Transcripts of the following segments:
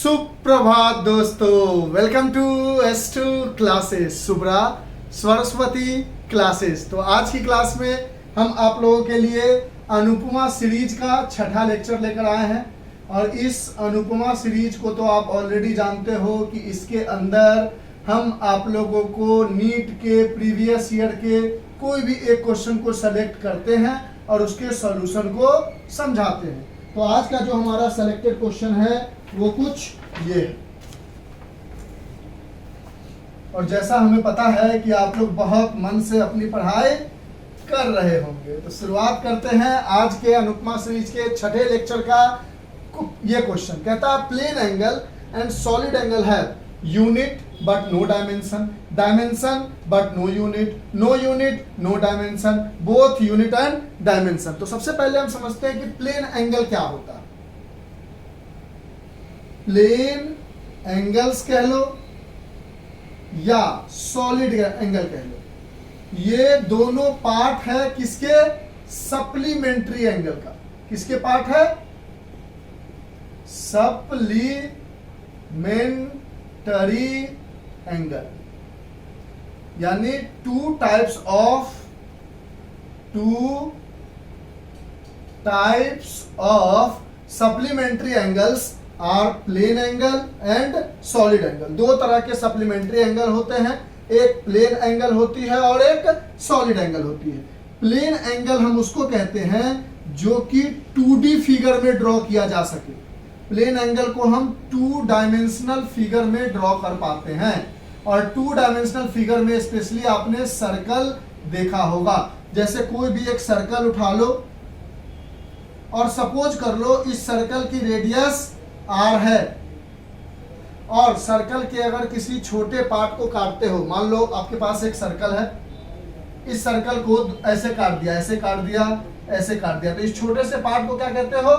सुप्रभात दोस्तों, welcome to S2 classes, Subra Saraswati classes. तो आज की क्लास में हम आप लोगों के लिए अनुपमा सीरीज का छठा लेक्चर लेकर आए हैं। और इस अनुपमा सीरीज को तो आप ऑलरेडी जानते हो कि इसके अंदर हम आप लोगों को नीट के प्रीवियस ईयर के कोई भी एक क्वेश्चन को सेलेक्ट करते हैं और उसके सॉल्यूशन को समझाते हैं। तो आज का जो हमारा सेलेक्टेड क्वेश्चन है वो कुछ ये है। और जैसा हमें पता है कि आप लोग बहुत मन से अपनी पढ़ाई कर रहे होंगे, तो शुरुआत करते हैं आज के अनुपमा सीरीज के छठे लेक्चर का। ये क्वेश्चन कहता है plane angle and solid angle have unit but no dimension, dimension but no unit, no unit no dimension, both unit and dimension. तो सबसे पहले हम समझते हैं कि प्लेन एंगल क्या होता है। प्लेन एंगल्स कह लो या सॉलिड एंगल कह लो, ये दोनों पार्ट है किसके? सप्लीमेंट्री एंगल का। किसके पार्ट है? सप्लीमेंटरी एंगल, यानी two types of supplementary angles are plane angle and solid angle. दो तरह के सप्लीमेंट्री एंगल होते हैं, एक प्लेन एंगल होती है और एक सॉलिड एंगल होती है। प्लेन एंगल हम उसको कहते हैं जो कि 2D फिगर में ड्रॉ किया जा सके। प्लेन एंगल को हम 2 डायमेंशनल फिगर में ड्रॉ कर पाते हैं। और 2 डायमेंशनल फिगर में स्पेशली आपने सर्कल देखा होगा। जैसे कोई भी एक सर्कल उठा लो और सपोज कर लो इस सर्कल की रेडियस R है, और सर्कल के अगर किसी छोटे पार्ट को काटते हो, मान लो आपके पास एक सर्कल है, इस सर्कल को ऐसे काट दिया, ऐसे काट दिया, ऐसे काट दिया, तो इस छोटे से पार्ट को क्या कहते हो?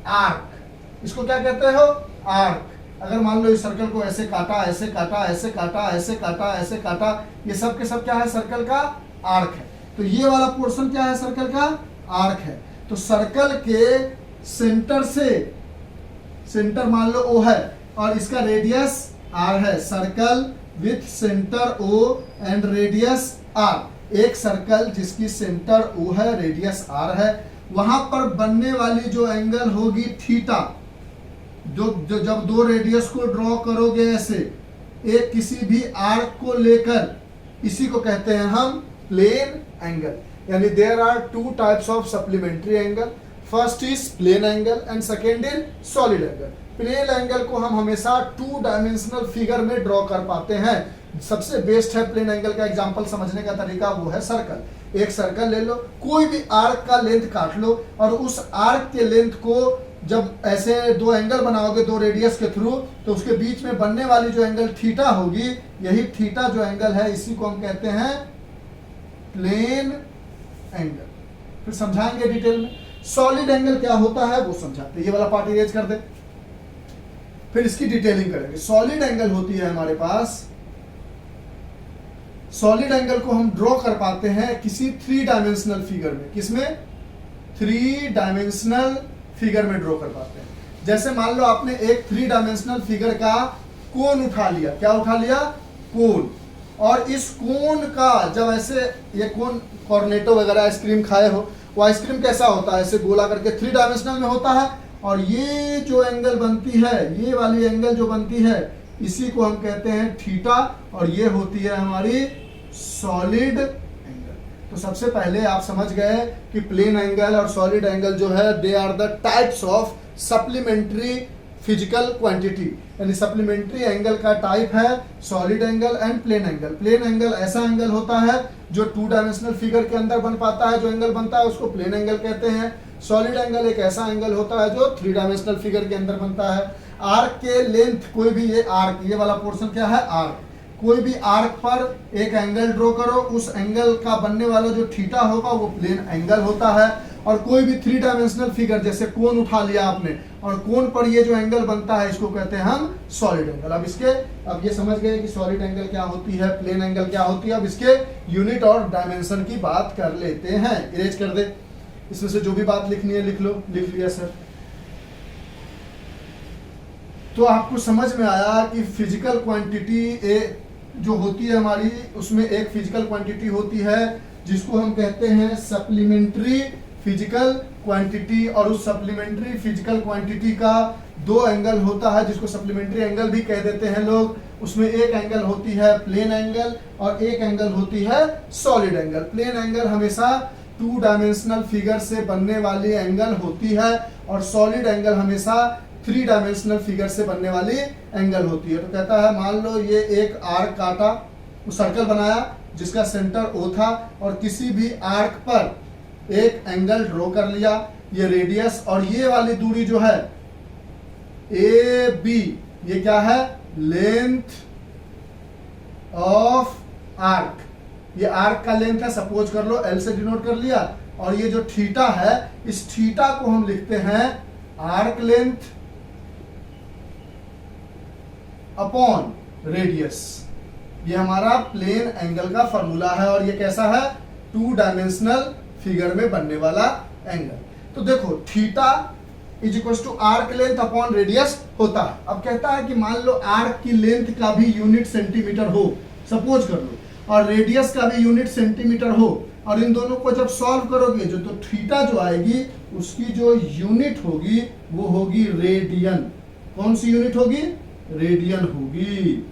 आर्क। इसको क्या कहते हो? आर्क। अगर मान लो इस सर्कल को ऐसे काटा, ऐसे काटा, ऐसे काटा, ऐसे काटा, ऐसे काटा, ये सब के सब क्या है? सर्कल का आर्क है। तो ये वाला पोर्शन क्या है? सर्कल का आर्क है। तो सर्कल के सेंटर से, सेंटर मान लो O है और इसका रेडियस R है। Circle with centre O and radius R। एक सर्कल जिसकी सेंटर O है, रेडियस R है, वहां पर बनने वाली जो एंगल होगी थीटा, जो जब दो रेडियस को ड्रॉ करोगे ऐसे एक किसी भी आर्क को लेकर, इसी को कहते हैं हम प्लेन एंगल। यानी there are 2 types of supplementary angle. First is plane angle and second is solid angle. Plane angle को हम हमेशा 2 डायमेंशनल फिगर में ड्रॉ कर पाते हैं। सबसे बेस्ट है प्लेन एंगल का एग्जांपल समझने का तरीका, वो है सर्कल। एक सर्कल ले लो, कोई भी आर्क का लेंथ काट लो, और उस आर्क के लेंथ को जब ऐसे 2 एंगल बनाओगे 2 रेडियस के थ्रू, तो उसके बीच में बनने वाली जो एंगल थीटा होगी, यही थीटा जो एंगल है, इसी को हम कहते हैं प्लेन एंगल। फिर समझाएंगे डिटेल में। सॉलिड एंगल क्या होता है वो समझाते हैं। ये वाला पार्ट इरेज कर दे, फिर इसकी डिटेलिंग करेंगे। सॉलिड एंगल होती है हमारे पास, सॉलिड एंगल को हम ड्रॉ कर पाते हैं किसी 3 डायमेंशनल फिगर में। किसमें? 3 डायमेंशनल फिगर में ड्रॉ कर पाते हैं। जैसे मान लो आपने एक 3 डायमेंशनल फिगर का कोन उठा लिया। क्या उठा लिया? कोन। और इस कोन का जब ऐसे, ये कोन कॉर्नेटो वगैरह आइसक्रीम खाए हो, वो आइसक्रीम कैसा होता है? ऐसे गोला करके 3 डायमेंशनल में होता है। और ये जो एंगल बनती है, ये वाली एंगल जो बनती है, इसी को हम कहते हैं थीटा, और ये होती है हमारी सॉलिड एंगल। तो सबसे पहले आप समझ गए कि प्लेन एंगल और सॉलिड एंगल जो है, they are the types of supplementary physical quantity. यानी सप्लीमेंट्री एंगल का टाइप है solid angle and plane angle. Plane angle ऐसा एंगल होता है जो 2 डायमेंशनल फिगर के अंदर बन पाता है। जो एंगल बनता है उसको प्लेन एंगल कहते हैं। सॉलिड एंगल एक ऐसा एंगल होता है जो 3 डायमेंशनल फिगर के अंदर बनता है। आर्क के लेंथ, कोई भी ये आर्क, ये वाला पोर्शन क्या है? आर्क। कोई भी आर्क पर एक एंगल ड्रॉ करो, उस एंगल का बनने वाला जो थीटा होगा वो प्लेन एंगल होता है। और कोई भी 3 डायमेंशनल फिगर, जैसे कोन उठा लिया आपने, और कोन पर ये जो एंगल बनता है इसको कहते हैं हम सॉलिड एंगल। अब ये समझ गए कि सॉलिड एंगल क्या होती है, प्लेन एंगल क्या होती है। अब इसके यूनिट और डायमेंशन की बात कर लेते हैं। इरेज कर दे, इसमें से जो भी बात लिखनी है लिख लो। लिख लिया सर। तो आपको समझ में आया कि फिजिकल क्वांटिटी जो होती है हमारी, उसमें एक फिजिकल क्वांटिटी होती है जिसको हम कहते हैं सप्लीमेंट्री फिजिकल क्वांटिटी, और उस सप्लीमेंट्री फिजिकल क्वांटिटी का दो एंगल होता है जिसको सप्लीमेंट्री एंगल भी कह देते हैं लोग। उसमें एक एंगल होती है प्लेन एंगल और एक एंगल होती है सॉलिड एंगल। प्लेन एंगल हमेशा 2 डायमेंशनल फिगर से बनने वाली एंगल होती है और सॉलिड एंगल हमेशा 3 डायमेंशनल फिगर से बनने वाली एंगल होती है। तो कहता है मान लो ये एक आर्क काटा, सर्कल बनाया जिसका सेंटर O था, और किसी भी आर्क पर एक एंगल ड्रॉ कर लिया, ये रेडियस, और ये वाली दूरी जो है AB, ये क्या है, लेंथ ऑफ आर्क, ये आर्क का लेंथ है, सपोज कर लो L से डिनोट कर लिया, और ये जो थीटा है, इस थीटा को हम लिखते हैं आर्क लेंथ अपॉन रेडियस। ये हमारा प्लेन एंगल का फॉर्मूला है और ये कैसा है, 2 डायमेंशनल फिगर में बनने वाला एंगल। तो देखो theta is equal to arc length upon radius होता है। अब कहता है कि मान लो आर्क की लेंथ का भी यूनिट सेंटीमीटर हो, सपोज कर लो, और रेडियस का भी यूनिट सेंटीमीटर हो, और इन दोनों को जब सॉल्व करोगे जो तो थीटा जो आएगी उसकी जो यूनिट होगी वो होगी रेडियन। कौन सी यूनिट होगी, रेडियन होगी।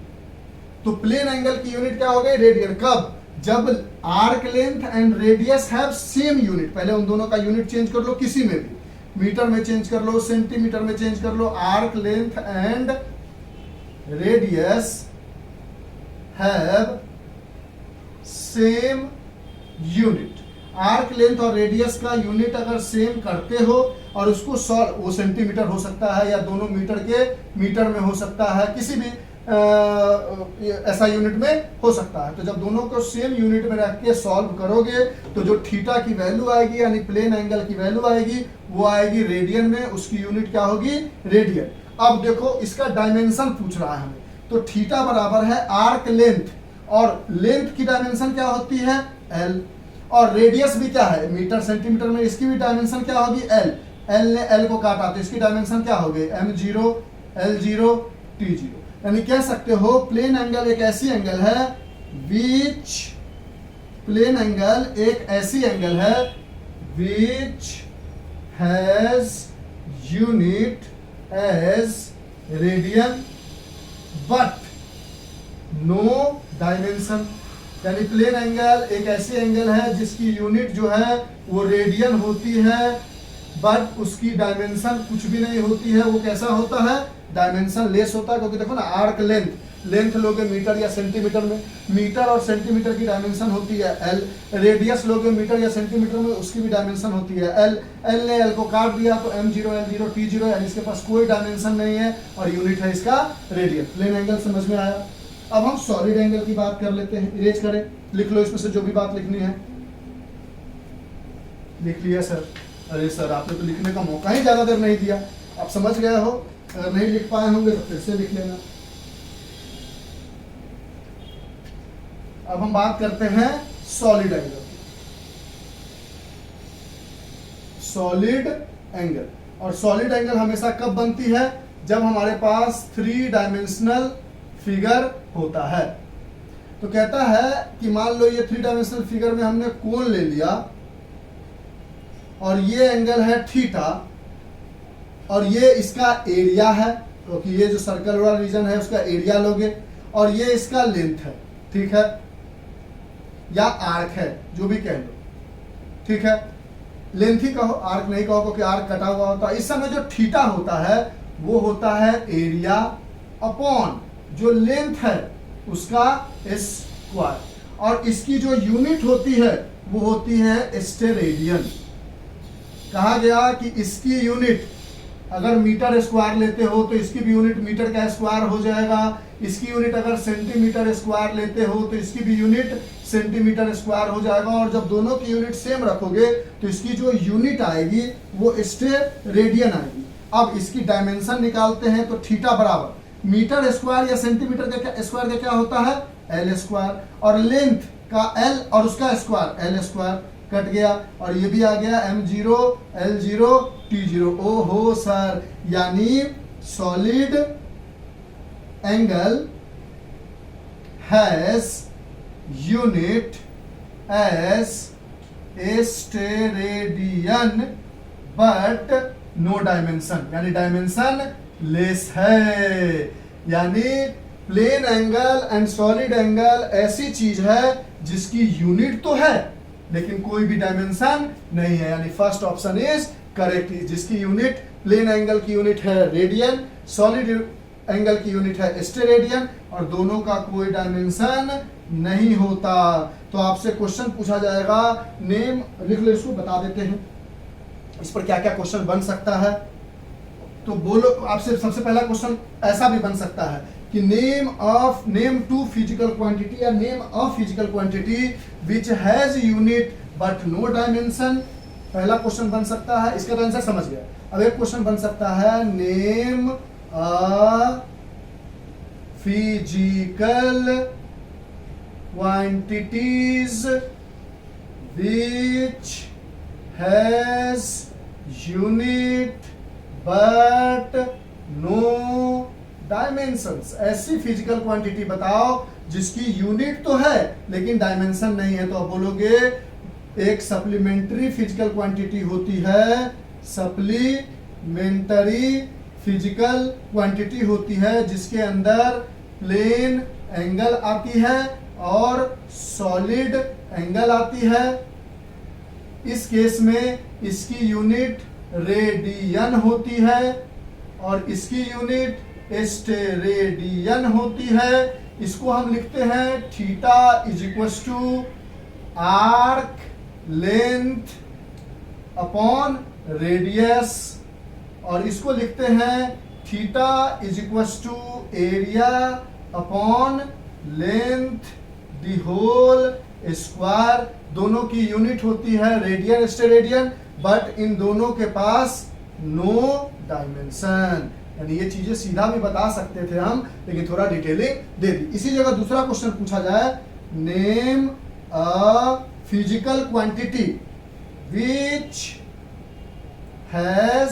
तो प्लेन एंगल की यूनिट क्या हो गई, रेडियन। कब, जब arc length and radius have same unit. पहले उन दोनों का यूनिट चेंज कर लो, किसी में भी, मीटर में चेंज कर लो, सेंटीमीटर में चेंज कर लो। Arc length and radius have same unit. Arc length और रेडियस का यूनिट अगर सेम करते हो और उसको सॉल्व, वो सेंटीमीटर हो सकता है या दोनों मीटर के मीटर में हो सकता है, किसी भी ऐसा यूनिट में हो सकता है। तो जब दोनों को सेम यूनिट में रख के सॉल्व करोगे तो जो थीटा की वैल्यू आएगी यानी प्लेन एंगल की वैल्यू आएगी वो आएगी रेडियन में, उसकी यूनिट क्या होगी, रेडियन। अब देखो इसका डायमेंशन पूछ रहा है हमें, तो थीटा बराबर है आर्क लेंथ, और लेंथ की डायमेंशन क्या होती है, L, और रेडियस भी क्या है, मीटर सेंटीमीटर में, इसकी भी डायमेंशन क्या होगी, L। L ने L को काटा तो इसकी डायमेंशन क्या हो गई, M0 L0 T0। यानी कह सकते हो प्लेन एंगल एक ऐसी एंगल है विच, प्लेन एंगल एक ऐसी एंगल है which has unit as radian but no dimension. यानी प्लेन एंगल एक ऐसी एंगल है जिसकी यूनिट जो है वो रेडियन होती है बट उसकी डायमेंशन कुछ भी नहीं होती है। वो कैसा होता है, डायमेंशन लेस होता है, क्योंकि देखो ना आर्क लेंथ लोगे मीटर या सेंटीमीटर में, मीटर और सेंटीमीटर की डायमेंशन होती है L। रेडियस लोगे मीटर या सेंटीमीटर में, उसकी भी डायमेंशन होती है L। L ने L को काट दिया तो M0 L0 T0, यानी इसके पास कोई डायमेंशन नहीं है और यूनिट है इसका रेडियन। प्लेन एंगल समझ में आया। अब हम सॉलिड एंगल की बात कर लेते हैं। इरेज करें, लिख लो इसमें से जो भी बात लिखनी है। लिख लिया सर? अरे सर आपने तो लिखने का मौका ही ज्यादा देर नहीं दिया, आप समझ गए हो। अगर नहीं लिख पाए होंगे तो फिर से लिख लेना। अब हम बात करते हैं सॉलिड एंगल। सॉलिड एंगल, और सॉलिड एंगल हमेशा कब बनती है, जब हमारे पास 3 डायमेंशनल फिगर होता है। तो कहता है कि मान लो ये 3 डायमेंशनल फिगर में हमने कोण ले लिया और ये एंगल है थीटा और ये इसका एरिया है, क्योंकि ये जो सर्कल वाला रीजन है उसका एरिया लोगे, और ये इसका लेंथ है, ठीक है, या आर्क है, जो भी कह लो, ठीक है। लेंथ ही कहो, आर्क नहीं कहो क्योंकि आर्क कटा हुआ होता है। इस समय जो थीटा होता है वो होता है एरिया अपॉन जो लेंथ है उसका स्क्वायर, और इसकी जो यूनिट होती है वो होती है स्टेरेडियन। कहा गया कि इसकी यूनिट अगर मीटर स्क्वायर लेते हो तो इसकी भी यूनिट मीटर का स्क्वायर हो जाएगा। इसकी यूनिट अगर सेंटीमीटर स्क्वायर लेते हो तो इसकी भी यूनिट सेंटीमीटर स्क्वायर हो जाएगा, और जब दोनों की यूनिट सेम रखोगे तो इसकी जो यूनिट आएगी वो स्टेरेडियन आएगी। अब इसकी डायमेंशन निकालते हैं तो थीटा बराबर मीटर स्क्वायर या सेंटीमीटर का स्क्वायर का क्या होता है, L स्क्वायर, और लेंथ का L और उसका स्क्वायर L स्क्वायर कट गया, और ये भी आ गया M0 L0 T0। ओहो सर, यानी solid angle has unit as steradian but no dimension, यानी डायमेंशन लेस है। यानी plane angle and solid angle ऐसी चीज है जिसकी यूनिट तो है लेकिन कोई भी डायमेंशन नहीं है, यानी फर्स्ट ऑप्शन इज करेक्ट। जिसकी यूनिट प्लेन एंगल की यूनिट है रेडियन, सॉलिड एंगल की यूनिट है स्टेरेडियन, और दोनों का कोई डायमेंशन नहीं होता। तो आपसे क्वेश्चन पूछा जाएगा, नेम लिख लो, इसको बता देते हैं इस पर क्या क्या क्वेश्चन बन सकता है। तो बोलो, आपसे सबसे पहला क्वेश्चन ऐसा भी बन सकता है कि नेम टू फिजिकल क्वांटिटी या name a physical quantity which has unit but no dimension. पहला क्वेश्चन बन सकता है, इसका तो आंसर समझ गया। अब एक क्वेश्चन बन सकता है, name a physical quantities which has unit but no dimensions। ऐसी फिजिकल क्वांटिटी बताओ जिसकी यूनिट तो है लेकिन डायमेंशन नहीं है। तो आप बोलोगे एक सप्लीमेंट्री फिजिकल क्वांटिटी होती है, सप्लीमेंट्री फिजिकल क्वांटिटी होती है जिसके अंदर प्लेन एंगल आती है और सॉलिड एंगल आती है। इस केस में इसकी यूनिट रेडियन होती है और इसकी यूनिट स्टेरेडियन होती है। इसको हम लिखते हैं theta is equal to arc length upon radius, और इसको लिखते हैं theta is equal to area upon length the whole square. दोनों की यूनिट होती है रेडियन स्टेरेडियन, बट इन दोनों के पास नो डायमेंशन। यानी ये चीजें सीधा भी बता सकते थे हम, लेकिन थोड़ा डिटेलिंग दे दी। इसी जगह दूसरा क्वेश्चन पूछा जाए, name a physical quantity which has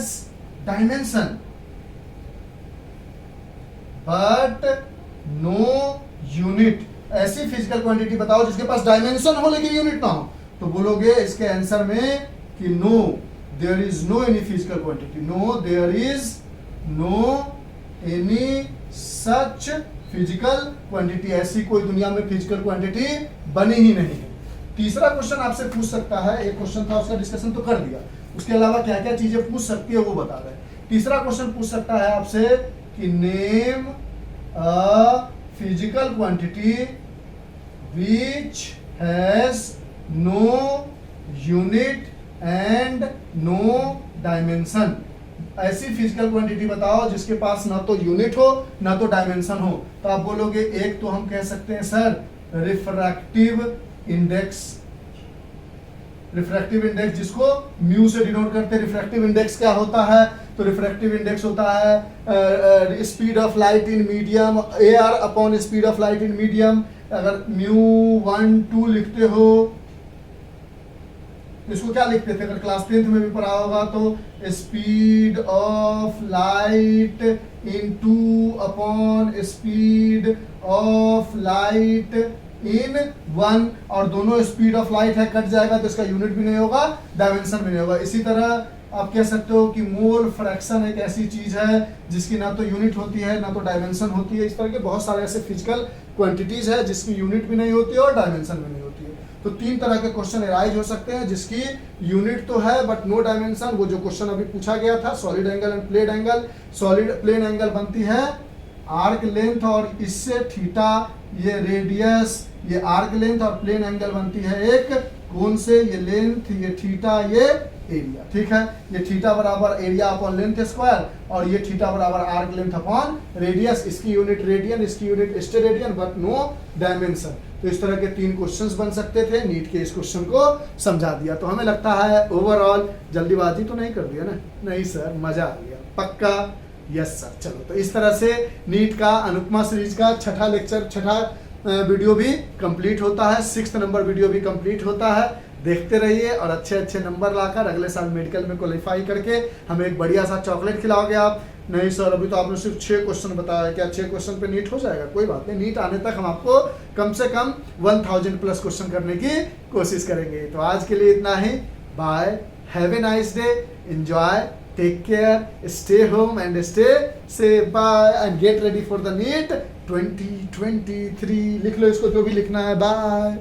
dimension but no unit. ऐसी फिजिकल क्वांटिटी बताओ जिसके पास डायमेंशन हो लेकिन यूनिट ना हो। तो बोलोगे इसके आंसर में कि no there is no any physical quantity, no there is no any such physical quantity. ऐसी कोई दुनिया में फिजिकल क्वांटिटी बनी ही नहीं है। तीसरा क्वेश्चन आपसे पूछ सकता है, एक क्वेश्चन था उसका डिस्कशन तो कर दिया, उसके अलावा क्या क्या चीजें पूछ सकती है वो बता रहे। तीसरा क्वेश्चन पूछ सकता है आपसे कि name a physical quantity which has no unit and no dimension। ऐसी फिजिकल क्वांटिटी बताओ जिसके पास ना तो यूनिट हो ना तो डायमेंशन हो। तो आप बोलोगे एक तो हम कह सकते हैं sir refractive index, refractive index जिसको म्यू से डिनोट करते हैं। रिफ्रैक्टिव इंडेक्स क्या होता है? तो रिफ्रैक्टिव इंडेक्स होता है speed of light in medium, AR upon speed of light in medium. अगर म्यू 1 2 लिखते हो तो इसको क्या लिखते थे? अगर क्लास 10th में भी पढ़ा होगा तो speed of light in 2 upon speed of light in 1, और दोनों स्पीड ऑफ लाइट है, कट जाएगा तो इसका यूनिट भी नहीं होगा, डायमेंशन भी नहीं होगा। इसी तरह आप कह सकते हो कि मोल फ्रैक्शन एक ऐसी चीज है जिसकी ना तो यूनिट होती है ना तो डायमेंशन होती है। इस तरह के बहुत सारे ऐसे फिजिकल क्वांटिटीज है जिसकी यूनिट भी नहीं होती है और डायमेंशन भी नहीं होती है। तो 3 तरह के क्वेश्चन एराइज हो सकते हैं जिसकी यूनिट तो है बट नो डायमेंशन। वो जो क्वेश्चन अभी पूछा गया था solid angle and plane angle, solid plane angle बनती है आर्क लेंथ और इससे थीटा, ये रेडियस, ये आर्क लेंथ, और प्लेन एंगल बनती है एक कोण से, ये लेंथ, ये थीटा, ये एरिया। ठीक है, ये थीटा बराबर एरिया अपॉन लेंथ स्क्वायर और ये थीटा बराबर आर्क लेंथ अपॉन रेडियस। इसकी यूनिट रेडियन, इसकी unit steradian but no dimension. तो इस तरह के 3 क्वेश्चंस बन सकते थे। नीट के इस क्वेश्चन को समझा दिया। तो हमें लगता है ओवरऑल जल्दीबाजी तो नहीं कर दिया ना? नहीं सर, मजा आ गया पक्का। Yes sir. चलो, तो इस तरह से नीट का अनुपमा सीरीज का छठा लेक्चर, छठा वीडियो भी कंप्लीट होता है, 6th नंबर वीडियो भी कंप्लीट होता है। देखते रहिए और अच्छे अच्छे नंबर लाकर अगले साल मेडिकल में क्वालिफाई करके हमें एक बढ़िया सा चॉकलेट खिलाओगे आप। नहीं सर अभी तो आपने सिर्फ 6 क्वेश्चन बताया, क्या 6 क्वेश्चन पे नीट हो जाएगा? कोई बात नहीं, नीट आने तक हम आपको कम से कम 1000 प्लस क्वेश्चन करने की कोशिश करेंगे। तो आज के लिए इतना ही, bye, have a nice day, enjoy, take care, stay home and stay safe, bye and get ready for the NEET 2023। लिख लो इसको जो भी लिखना है, बाय।